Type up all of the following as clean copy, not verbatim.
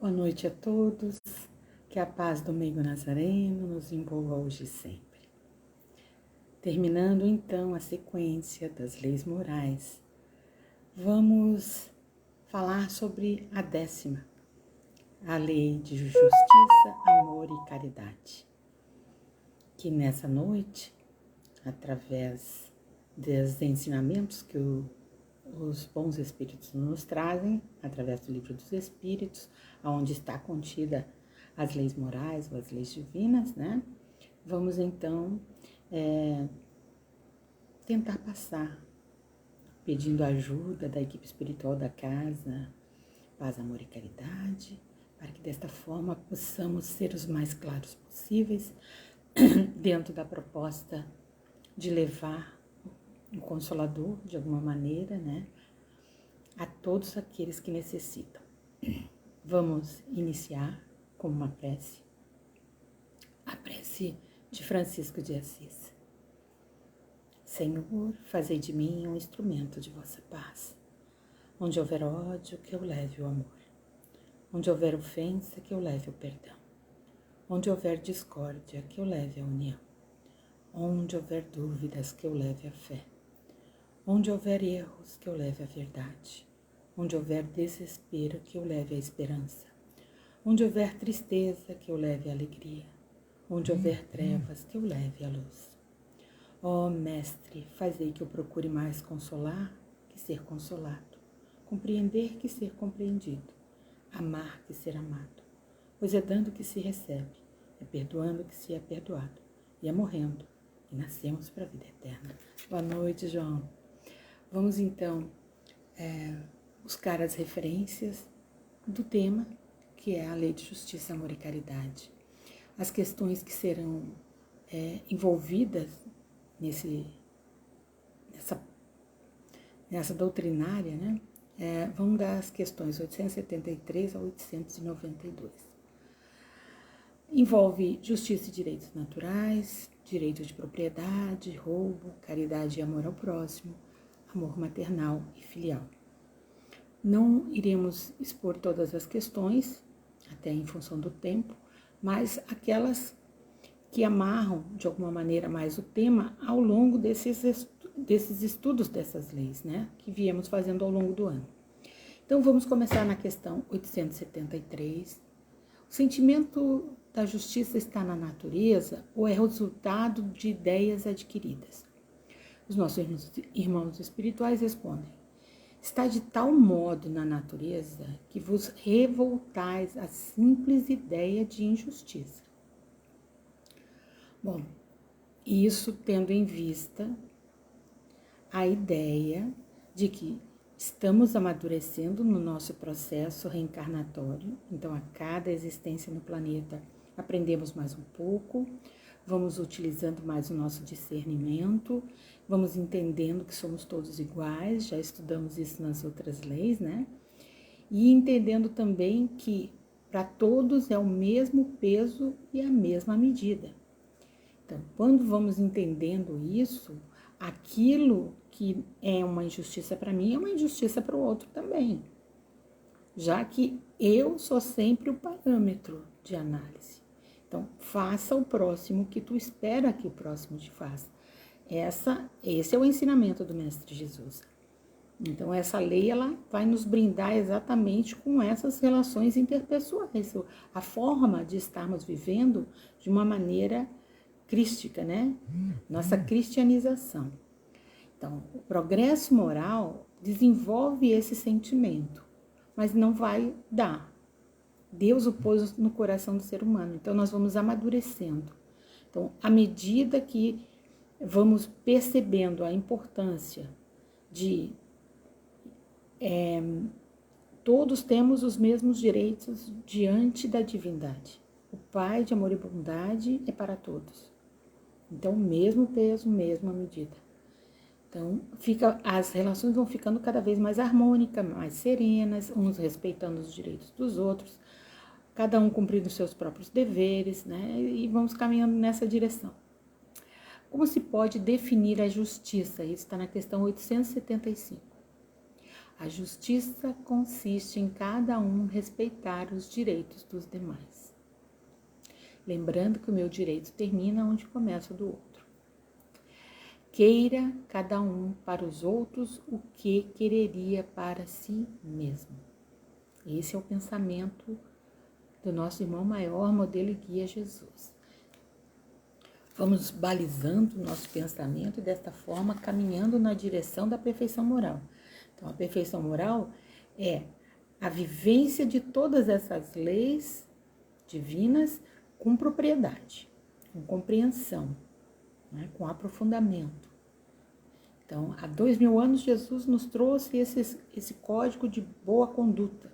Boa noite a todos, que a paz do Meigo Nazareno nos envolva hoje e sempre. Terminando então a sequência das leis morais, vamos falar sobre a 10ª, a lei de justiça, amor e caridade, que nessa noite, através dos ensinamentos que os bons espíritos nos trazem, através do livro dos espíritos, onde está contida as leis morais ou as leis divinas, né? Vamos então tentar passar, pedindo ajuda da equipe espiritual da casa, paz, amor e caridade, para que desta forma possamos ser os mais claros possíveis dentro da proposta de levar um consolador, de alguma maneira, né, a todos aqueles que necessitam. Vamos iniciar com uma prece, a prece de Francisco de Assis. Senhor, fazei de mim um instrumento de vossa paz. Onde houver ódio, que eu leve o amor. Onde houver ofensa, que eu leve o perdão. Onde houver discórdia, que eu leve a união. Onde houver dúvidas, que eu leve a fé. Onde houver erros, que eu leve a verdade. Onde houver desespero, que eu leve a esperança. Onde houver tristeza, que eu leve a alegria. Onde houver trevas, que eu leve a luz. Ó Mestre, fazei que eu procure mais consolar que ser consolado, compreender que ser compreendido, amar que ser amado. Pois é dando que se recebe, é perdoando que se é perdoado, e é morrendo que nascemos para a vida eterna. Boa noite, João. Vamos então buscar as referências do tema, que é a Lei de Justiça, Amor e Caridade. As questões que serão envolvidas nessa doutrinária, né? Vão das questões 873 a 892. Envolve justiça e direitos naturais, direito de propriedade, roubo, caridade e amor ao próximo, amor maternal e filial. Não iremos expor todas as questões, até em função do tempo, mas aquelas que amarram, de alguma maneira, mais o tema ao longo desses estudos dessas leis, né, que viemos fazendo ao longo do ano. Então, vamos começar na questão 873. O sentimento da justiça está na natureza ou é resultado de ideias adquiridas? Os nossos irmãos espirituais respondem: está de tal modo na natureza que vos revoltais à simples ideia de injustiça. Bom, isso tendo em vista a ideia de que estamos amadurecendo no nosso processo reencarnatório, então a cada existência no planeta aprendemos mais um pouco, vamos utilizando mais o nosso discernimento, vamos entendendo que somos todos iguais, já estudamos isso nas outras leis, né? E entendendo também que para todos é o mesmo peso e a mesma medida. Então, quando vamos entendendo isso, aquilo que é uma injustiça para mim é uma injustiça para o outro também, já que eu sou sempre o parâmetro de análise. Então, faça ao próximo o que tu espera que o próximo te faça. Esse é o ensinamento do Mestre Jesus. Então, essa lei ela vai nos brindar exatamente com essas relações interpessoais, a forma de estarmos vivendo de uma maneira crística, né? Nossa cristianização. Então, o progresso moral desenvolve esse sentimento, mas não vai dar. Deus o pôs no coração do ser humano, então nós vamos amadurecendo. Então, à medida que vamos percebendo a importância de todos temos os mesmos direitos diante da divindade. O Pai de amor e bondade é para todos. Então, mesmo peso, mesma medida. Então, as relações vão ficando cada vez mais harmônicas, mais serenas, uns respeitando os direitos dos outros, cada um cumprindo seus próprios deveres, né? E vamos caminhando nessa direção. Como se pode definir a justiça? Isso está na questão 875. A justiça consiste em cada um respeitar os direitos dos demais. Lembrando que o meu direito termina onde começa o do outro. Queira cada um para os outros o que quereria para si mesmo. Esse é o pensamento do nosso irmão maior, modelo e guia Jesus. Vamos balizando o nosso pensamento e desta forma caminhando na direção da perfeição moral. Então, a perfeição moral é a vivência de todas essas leis divinas com propriedade, com compreensão, né, com aprofundamento. Então, há 2000 anos, Jesus nos trouxe esse código de boa conduta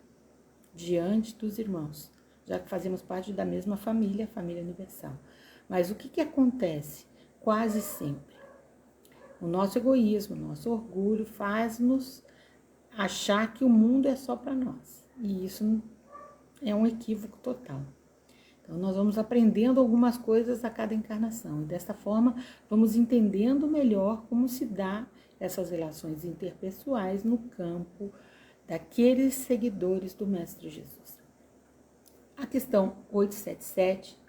diante dos irmãos, já que fazemos parte da mesma família, a família universal. Mas o que acontece? Quase sempre. O nosso egoísmo, o nosso orgulho faz-nos achar que o mundo é só para nós. E isso é um equívoco total. Então, nós vamos aprendendo algumas coisas a cada encarnação. E desta forma, vamos entendendo melhor como se dá essas relações interpessoais no campo daqueles seguidores do Mestre Jesus. A questão 877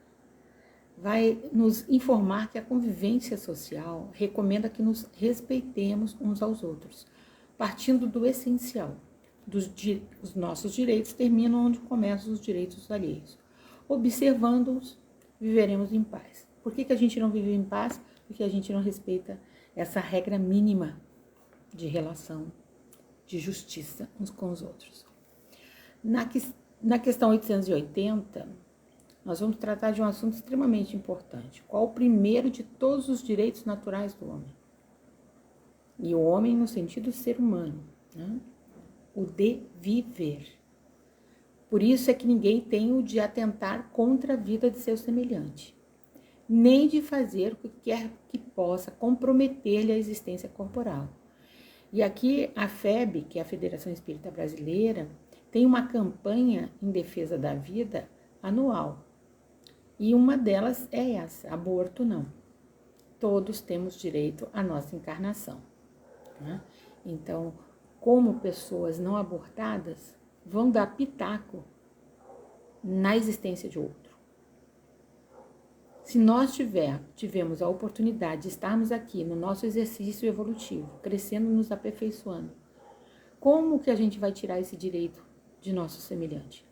vai nos informar que a convivência social recomenda que nos respeitemos uns aos outros, partindo do essencial. Os nossos direitos terminam onde começam os direitos alheios. Observando-os, viveremos em paz. Por que a gente não vive em paz? Porque a gente não respeita essa regra mínima de relação, de justiça uns com os outros. Na questão 880, nós vamos tratar de um assunto extremamente importante. Qual o primeiro de todos os direitos naturais do homem? E o homem no sentido de ser humano, né? O de viver. Por isso é que ninguém tem o de atentar contra a vida de seu semelhante, nem de fazer o que quer que possa comprometer-lhe a existência corporal. E aqui a FEB, que é a Federação Espírita Brasileira, tem uma campanha em defesa da vida anual. E uma delas é essa, aborto não. Todos temos direito à nossa encarnação, né? Então, como pessoas não abortadas, vão dar pitaco na existência de outro. Se nós tivermos a oportunidade de estarmos aqui no nosso exercício evolutivo, crescendo, nos aperfeiçoando, como que a gente vai tirar esse direito de nosso semelhante?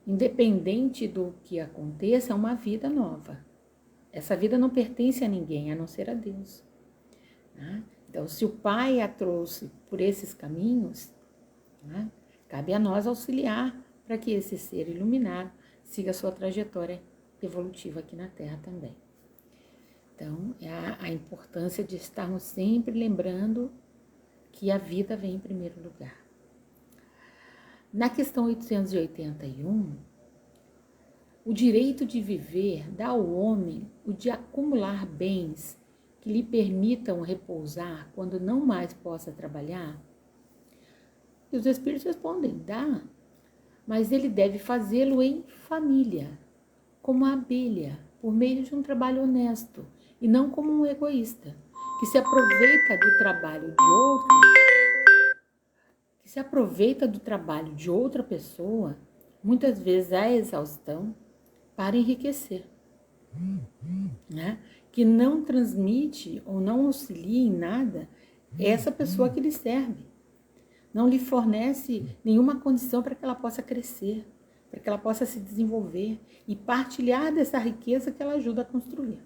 Independente do que aconteça, é uma vida nova. Essa vida não pertence a ninguém, a não ser a Deus, né? Então, se o Pai a trouxe por esses caminhos, né, cabe a nós auxiliar para que esse ser iluminado siga a sua trajetória evolutiva aqui na Terra também. Então, é a importância de estarmos sempre lembrando que a vida vem em primeiro lugar. Na questão 881, o direito de viver dá ao homem o de acumular bens que lhe permitam repousar quando não mais possa trabalhar? E os espíritos respondem, dá, mas ele deve fazê-lo em família, como a abelha, por meio de um trabalho honesto, e não como um egoísta, que se aproveita do trabalho de outra pessoa, muitas vezes à exaustão, para enriquecer, né? Que não transmite ou não auxilia em nada essa pessoa que lhe serve. Não lhe fornece nenhuma condição para que ela possa crescer, para que ela possa se desenvolver e partilhar dessa riqueza que ela ajuda a construir.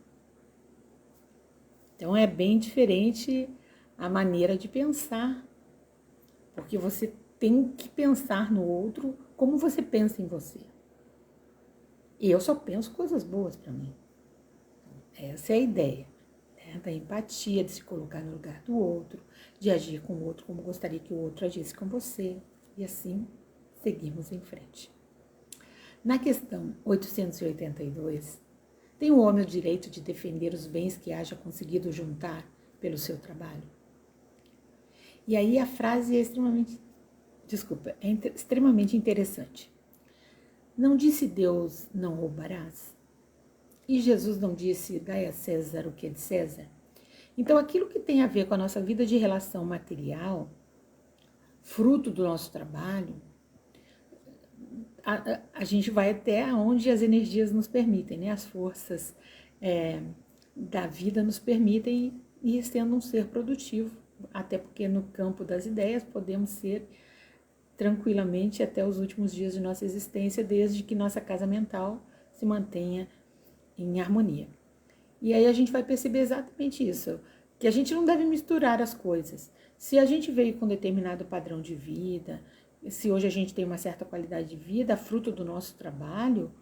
Então é bem diferente a maneira de pensar, porque você tem que pensar no outro como você pensa em você. E eu só penso coisas boas para mim. Essa é a ideia, né? Da empatia, de se colocar no lugar do outro, de agir com o outro como gostaria que o outro agisse com você. E assim, seguimos em frente. Na questão 882, tem o homem o direito de defender os bens que haja conseguido juntar pelo seu trabalho? E aí a frase é extremamente interessante. Não disse Deus, não roubarás? E Jesus não disse, dai a César o que é de César? Então, aquilo que tem a ver com a nossa vida de relação material, fruto do nosso trabalho, a gente vai até onde as energias nos permitem, né? As forças da vida nos permitem ir sendo um ser produtivo, até porque no campo das ideias podemos ser tranquilamente até os últimos dias de nossa existência, desde que nossa casa mental se mantenha em harmonia. E aí a gente vai perceber exatamente isso, que a gente não deve misturar as coisas. Se a gente veio com determinado padrão de vida, se hoje a gente tem uma certa qualidade de vida, fruto do nosso trabalho,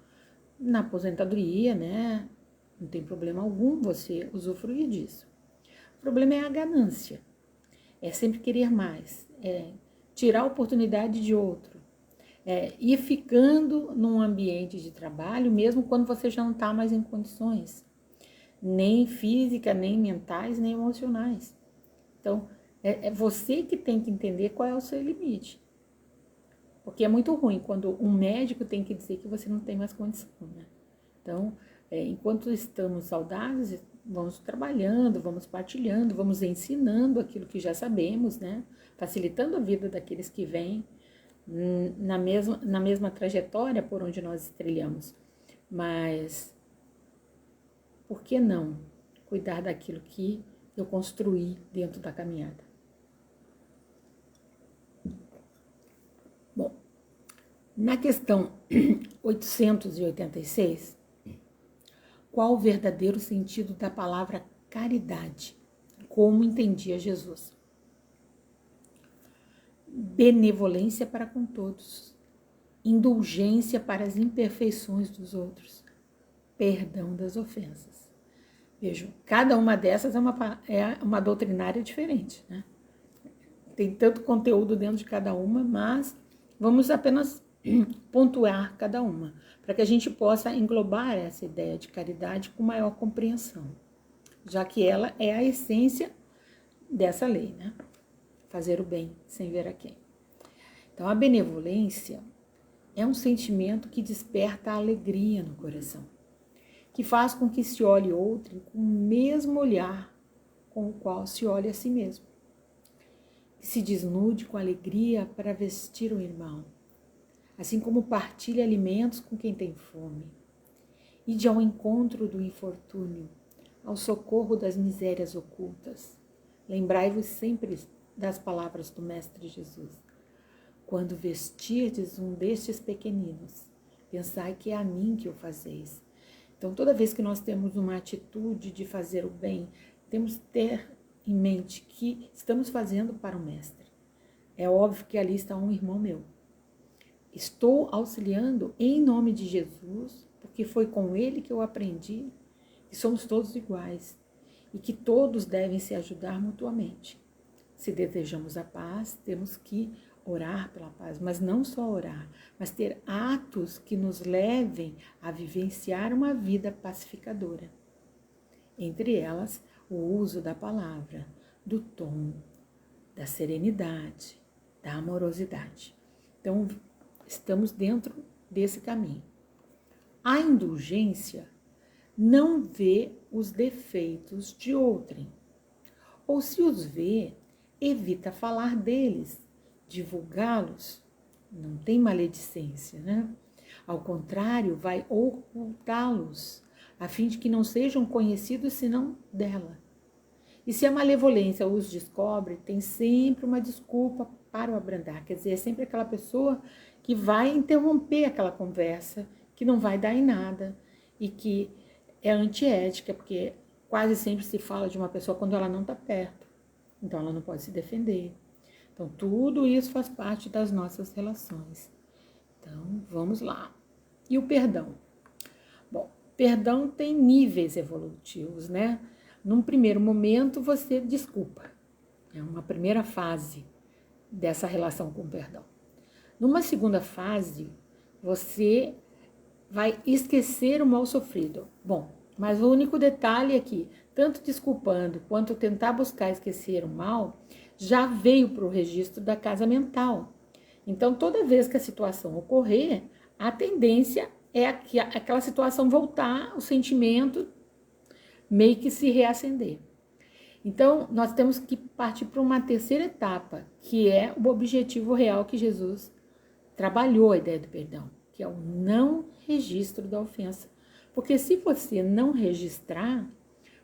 na aposentadoria, né? Não tem problema algum você usufruir disso. O problema é a ganância. É sempre querer mais, é tirar a oportunidade de outro, ir ficando num ambiente de trabalho, mesmo quando você já não está mais em condições, nem física, nem mentais, nem emocionais. Então, é você que tem que entender qual é o seu limite. Porque é muito ruim quando um médico tem que dizer que você não tem mais condição, né? Então, enquanto estamos saudáveis, vamos trabalhando, vamos partilhando, vamos ensinando aquilo que já sabemos, né? Facilitando a vida daqueles que vêm na mesma trajetória por onde nós trilhamos. Mas, por que não cuidar daquilo que eu construí dentro da caminhada? Bom, na questão 886, qual o verdadeiro sentido da palavra caridade? Como entendia Jesus? Benevolência para com todos, indulgência para as imperfeições dos outros, perdão das ofensas. Vejam, cada uma dessas é uma doutrinária diferente, né? Tem tanto conteúdo dentro de cada uma, mas vamos apenas pontuar cada uma, para que a gente possa englobar essa ideia de caridade com maior compreensão, já que ela é a essência dessa lei, né? Fazer o bem sem ver a quem. Então, a benevolência é um sentimento que desperta a alegria no coração, que faz com que se olhe outro com o mesmo olhar com o qual se olha a si mesmo, que se desnude com alegria para vestir o irmão, assim como partilha alimentos com quem tem fome, ide ao encontro do infortúnio, ao socorro das misérias ocultas. Lembrai-vos sempre das palavras do Mestre Jesus. Quando vestirdes um destes pequeninos, pensai que é a mim que o fazeis. Então, toda vez que nós temos uma atitude de fazer o bem, temos que ter em mente que estamos fazendo para o Mestre. É óbvio que ali está um irmão meu. Estou auxiliando em nome de Jesus, porque foi com ele que eu aprendi que somos todos iguais e que todos devem se ajudar mutuamente. Se desejamos a paz, temos que orar pela paz, mas não só orar, mas ter atos que nos levem a vivenciar uma vida pacificadora. Entre elas, o uso da palavra, do tom, da serenidade, da amorosidade. Então, estamos dentro desse caminho. A indulgência não vê os defeitos de outrem, ou se os vê, evita falar deles, divulgá-los. Não tem maledicência, né? Ao contrário, vai ocultá-los, a fim de que não sejam conhecidos senão dela. E se a malevolência os descobre, tem sempre uma desculpa para o abrandar. Quer dizer, é sempre aquela pessoa que vai interromper aquela conversa, que não vai dar em nada e que é antiética, porque quase sempre se fala de uma pessoa quando ela não está perto. Então, ela não pode se defender. Então, tudo isso faz parte das nossas relações. Então, vamos lá. E o perdão? Bom, perdão tem níveis evolutivos, né? Num primeiro momento, você desculpa. É uma primeira fase dessa relação com o perdão. Numa segunda fase, você vai esquecer o mal sofrido. Bom, mas o único detalhe é que, tanto desculpando quanto tentar buscar esquecer o mal, já veio para o registro da casa mental. Então, toda vez que a situação ocorrer, a tendência é aquela situação voltar, o sentimento meio que se reacender. Então, nós temos que partir para uma terceira etapa, que é o objetivo real que Jesus trabalhou a ideia do perdão, que é o não registro da ofensa. Porque se você não registrar,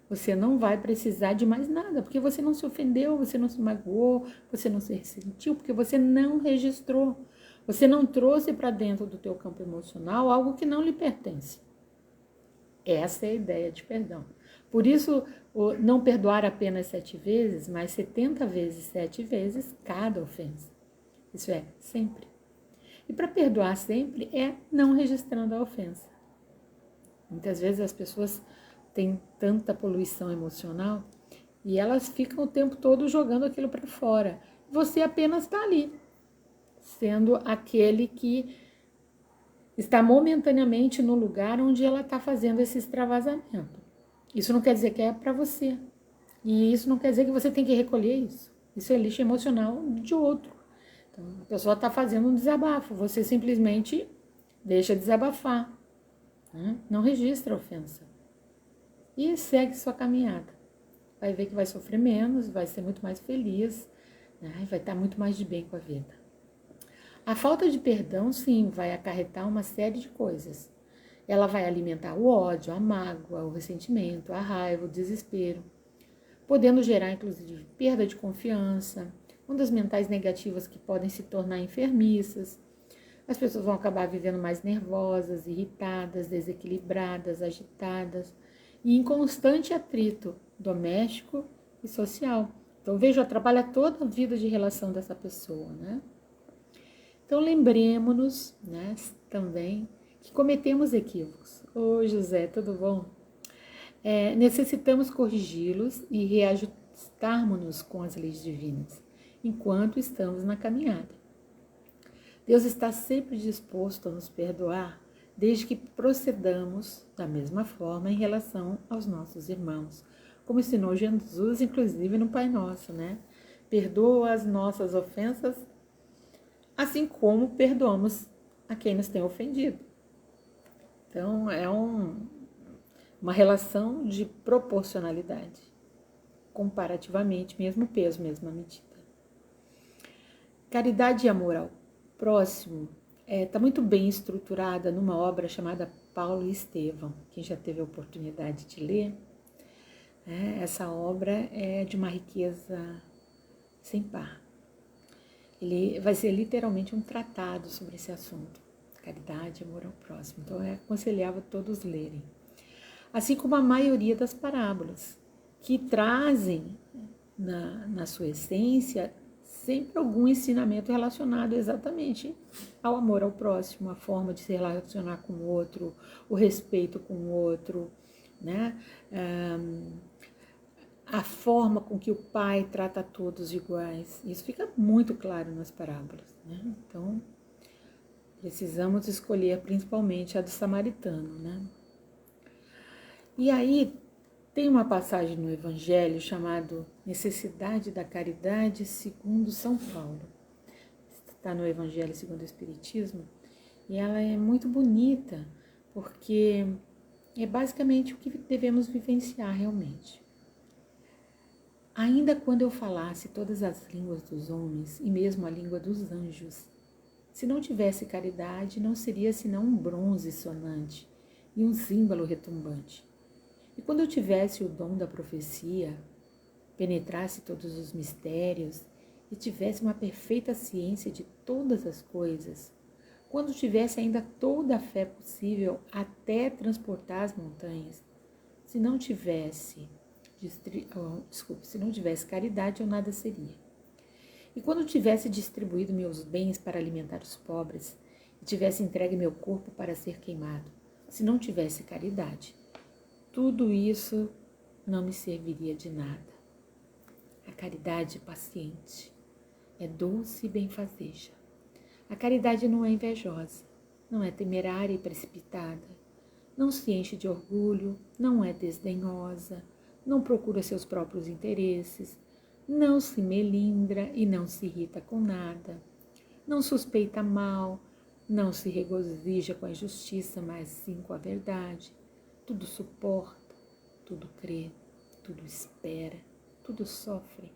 você não vai precisar de mais nada, porque você não se ofendeu, você não se magoou, você não se ressentiu, porque você não registrou. Você não trouxe para dentro do teu campo emocional algo que não lhe pertence. Essa é a ideia de perdão. Por isso, não perdoar apenas 7 vezes, mas 70 vezes 7 vezes cada ofensa. Isso é, sempre. E para perdoar sempre é não registrando a ofensa. Muitas vezes as pessoas têm tanta poluição emocional e elas ficam o tempo todo jogando aquilo para fora. Você apenas está ali, sendo aquele que está momentaneamente no lugar onde ela está fazendo esse extravasamento. Isso não quer dizer que é para você. E isso não quer dizer que você tem que recolher isso. Isso é lixo emocional de outro. Então, a pessoa está fazendo um desabafo, você simplesmente deixa desabafar, né? Não registra a ofensa. E segue sua caminhada. Vai ver que vai sofrer menos, vai ser muito mais feliz, né? Vai estar muito mais de bem com a vida. A falta de perdão, sim, vai acarretar uma série de coisas. Ela vai alimentar o ódio, a mágoa, o ressentimento, a raiva, o desespero, podendo gerar, inclusive, perda de confiança, ondas mentais negativas que podem se tornar enfermiças. As pessoas vão acabar vivendo mais nervosas, irritadas, desequilibradas, agitadas e em constante atrito doméstico e social. Então, vejo, atrapalha toda a vida de relação dessa pessoa, né? Então, lembremos, né, também que cometemos equívocos. Ô, José, tudo bom? Necessitamos corrigi-los e reajustarmos-nos com as leis divinas, enquanto estamos na caminhada. Deus está sempre disposto a nos perdoar, desde que procedamos da mesma forma em relação aos nossos irmãos, como ensinou Jesus, inclusive no Pai Nosso, né? Perdoa as nossas ofensas, assim como perdoamos a quem nos tem ofendido. Então, é uma relação de proporcionalidade, comparativamente, mesmo peso, mesma medida. Caridade e amor ao próximo está muito bem estruturada numa obra chamada Paulo e Estevão. Quem já teve a oportunidade de ler, essa obra é de uma riqueza sem par. Ele vai ser literalmente um tratado sobre esse assunto, caridade e amor ao próximo. Então, eu aconselhava todos lerem. Assim como a maioria das parábolas, que trazem na sua essência sempre algum ensinamento relacionado exatamente ao amor ao próximo, a forma de se relacionar com o outro, o respeito com o outro, né? A forma com que o pai trata todos iguais. Isso fica muito claro nas parábolas, né? Então, precisamos escolher principalmente a do samaritano, né? E aí, tem uma passagem no Evangelho chamado Necessidade da Caridade segundo São Paulo. Está no Evangelho segundo o Espiritismo. E ela é muito bonita, porque é basicamente o que devemos vivenciar realmente. Ainda quando eu falasse todas as línguas dos homens e mesmo a língua dos anjos, se não tivesse caridade, não seria senão um bronze sonante e um símbolo retumbante. E quando eu tivesse o dom da profecia, penetrasse todos os mistérios e tivesse uma perfeita ciência de todas as coisas, quando tivesse ainda toda a fé possível até transportar as montanhas, se não tivesse caridade, eu nada seria. E quando tivesse distribuído meus bens para alimentar os pobres e tivesse entregue meu corpo para ser queimado, se não tivesse caridade, tudo isso não me serviria de nada. A caridade é paciente, é doce e benfazeja. A caridade não é invejosa, não é temerária e precipitada, não se enche de orgulho, não é desdenhosa, não procura seus próprios interesses, não se melindra e não se irrita com nada, não suspeita mal, não se regozija com a injustiça, mas sim com a verdade. Tudo suporta, tudo crê, tudo espera, tudo sofre.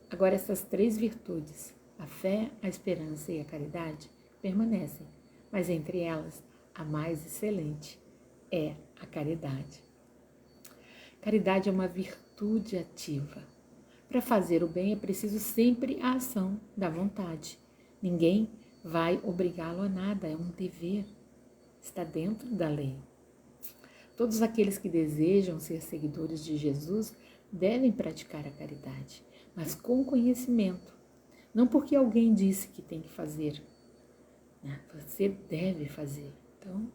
Agora, essas 3 virtudes, a fé, a esperança e a caridade, permanecem, mas entre elas, a mais excelente é a caridade. Caridade é uma virtude ativa. Para fazer o bem é preciso sempre a ação da vontade. Ninguém vai obrigá-lo a nada, é um dever. Está dentro da lei. Todos aqueles que desejam ser seguidores de Jesus devem praticar a caridade, mas com conhecimento. Não porque alguém disse que tem que fazer. Você deve fazer. Então,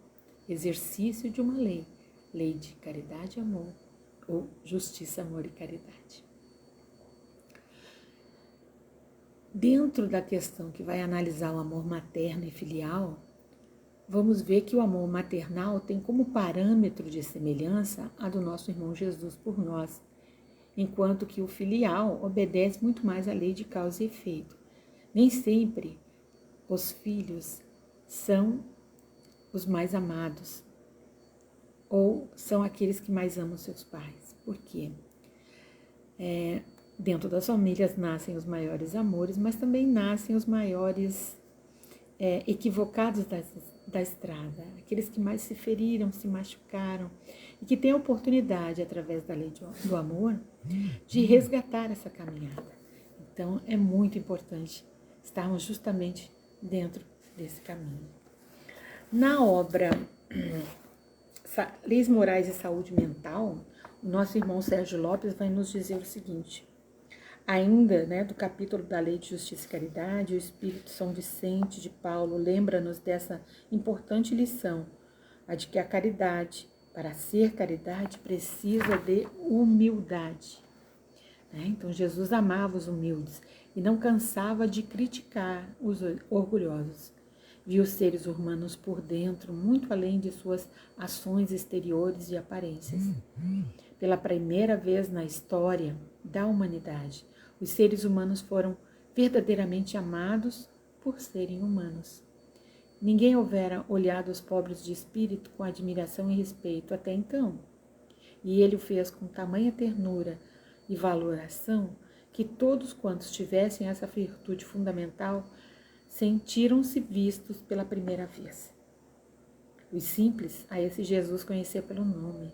exercício de uma lei. Lei de caridade e amor, ou justiça, amor e caridade. Dentro da questão que vai analisar o amor materno e filial, vamos ver que o amor maternal tem como parâmetro de semelhança a do nosso irmão Jesus por nós, enquanto que o filial obedece muito mais à lei de causa e efeito. Nem sempre os filhos são os mais amados ou são aqueles que mais amam seus pais. Por quê? Dentro das famílias nascem os maiores amores, mas também nascem os maiores equivocados da estrada, aqueles que mais se feriram, se machucaram e que têm a oportunidade, através da lei do amor, de resgatar essa caminhada. Então, é muito importante estarmos justamente dentro desse caminho. Na obra Leis Morais e Saúde Mental, o nosso irmão Sérgio Lopes vai nos dizer o seguinte: ainda, do capítulo da Lei de Justiça e Caridade, o Espírito São Vicente de Paulo lembra-nos dessa importante lição, a de que a caridade, para ser caridade, precisa de humildade. Então, Jesus amava os humildes e não cansava de criticar os orgulhosos. Viu os seres humanos por dentro, muito além de suas ações exteriores e aparências. Pela primeira vez na história da humanidade, os seres humanos foram verdadeiramente amados por serem humanos. Ninguém houvera olhado os pobres de espírito com admiração e respeito até então. E ele o fez com tamanha ternura e valoração que todos quantos tivessem essa virtude fundamental sentiram-se vistos pela primeira vez. Os simples, a esse Jesus conhecia pelo nome.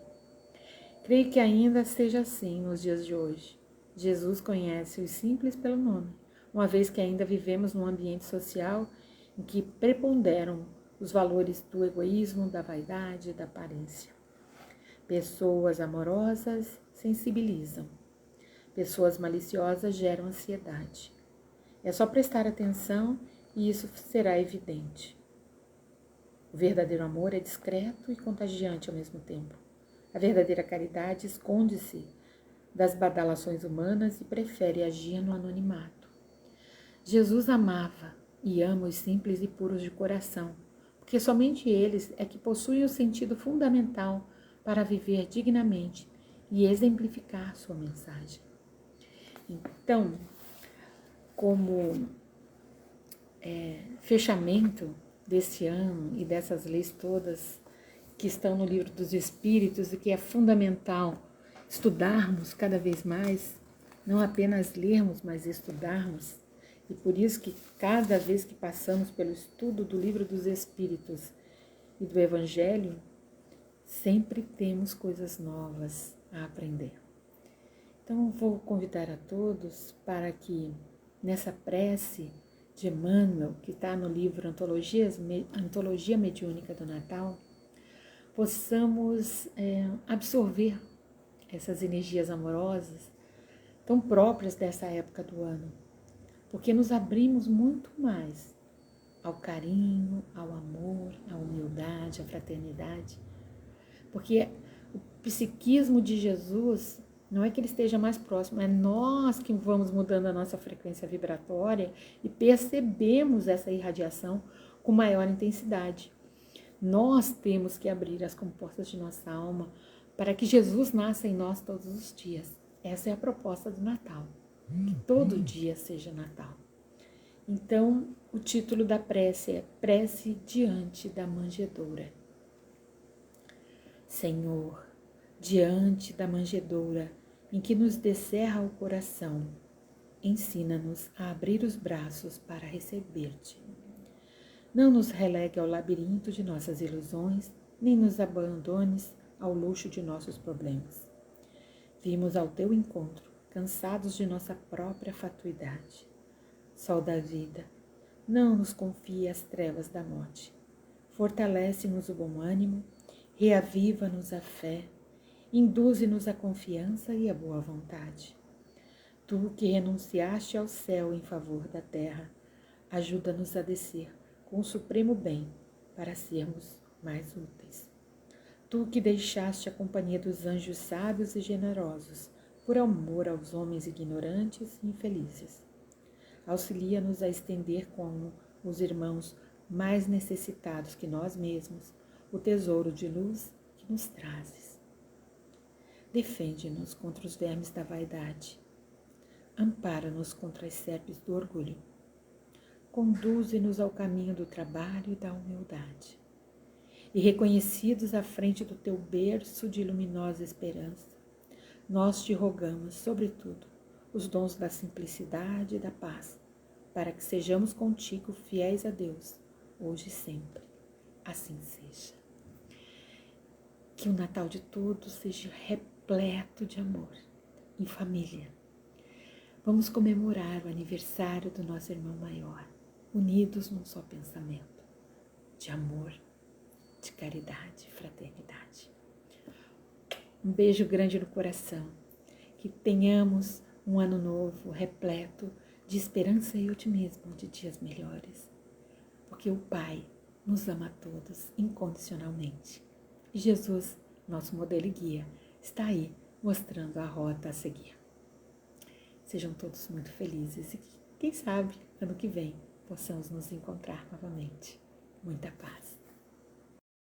Creio que ainda seja assim nos dias de hoje. Jesus conhece os simples pelo nome, uma vez que ainda vivemos num ambiente social em que preponderam os valores do egoísmo, da vaidade e da aparência. Pessoas amorosas sensibilizam. Pessoas maliciosas geram ansiedade. É só prestar atenção e isso será evidente. O verdadeiro amor é discreto e contagiante ao mesmo tempo. A verdadeira caridade esconde-se das badalações humanas e prefere agir no anonimato. Jesus amava e ama os simples e puros de coração, porque somente eles é que possuem o sentido fundamental para viver dignamente e exemplificar sua mensagem. Então, como fechamento desse ano e dessas leis todas que estão no Livro dos Espíritos e que é fundamental estudarmos cada vez mais, não apenas lermos, mas estudarmos. E por isso que cada vez que passamos pelo estudo do Livro dos Espíritos e do Evangelho, sempre temos coisas novas a aprender. Então, vou convidar a todos para que, nessa prece de Emmanuel, que está no livro Antologia Mediúnica do Natal, possamos absorver essas energias amorosas tão próprias dessa época do ano, porque nos abrimos muito mais ao carinho, ao amor, à humildade, à fraternidade, porque o psiquismo de Jesus não é que ele esteja mais próximo, é nós que vamos mudando a nossa frequência vibratória e percebemos essa irradiação com maior intensidade. Nós temos que abrir as comportas de nossa alma para que Jesus nasça em nós todos os dias. Essa é a proposta do Natal, que todo dia seja Natal. Então, o título da prece é Prece diante da Manjedoura. Senhor, diante da manjedoura, em que nos descerra o coração, ensina-nos a abrir os braços para receber-te. Não nos relegue ao labirinto de nossas ilusões, nem nos abandones ao luxo de nossos problemas. Vimos ao teu encontro, cansados de nossa própria fatuidade. Sol da vida, não nos confie as trevas da morte. Fortalece-nos o bom ânimo, reaviva-nos a fé, induze-nos a confiança e a boa vontade. Tu que renunciaste ao céu em favor da terra, ajuda-nos a descer com o supremo bem para sermos mais úteis. Tu que deixaste a companhia dos anjos sábios e generosos, por amor aos homens ignorantes e infelizes. Auxilia-nos a estender com os irmãos mais necessitados que nós mesmos o tesouro de luz que nos trazes. Defende-nos contra os vermes da vaidade. Ampara-nos contra as serpes do orgulho. Conduze-nos ao caminho do trabalho e da humildade. E reconhecidos à frente do teu berço de luminosa esperança, nós te rogamos, sobretudo, os dons da simplicidade e da paz, para que sejamos contigo fiéis a Deus, hoje e sempre. Assim seja. Que o Natal de todos seja repleto de amor, em família. Vamos comemorar o aniversário do nosso irmão maior, unidos num só pensamento, de amor, de caridade e fraternidade. Um beijo grande no coração, que tenhamos um ano novo repleto de esperança e otimismo de dias melhores, porque o Pai nos ama a todos incondicionalmente. E Jesus, nosso modelo e guia, está aí mostrando a rota a seguir. Sejam todos muito felizes e quem sabe, ano que vem, possamos nos encontrar novamente. Muita paz.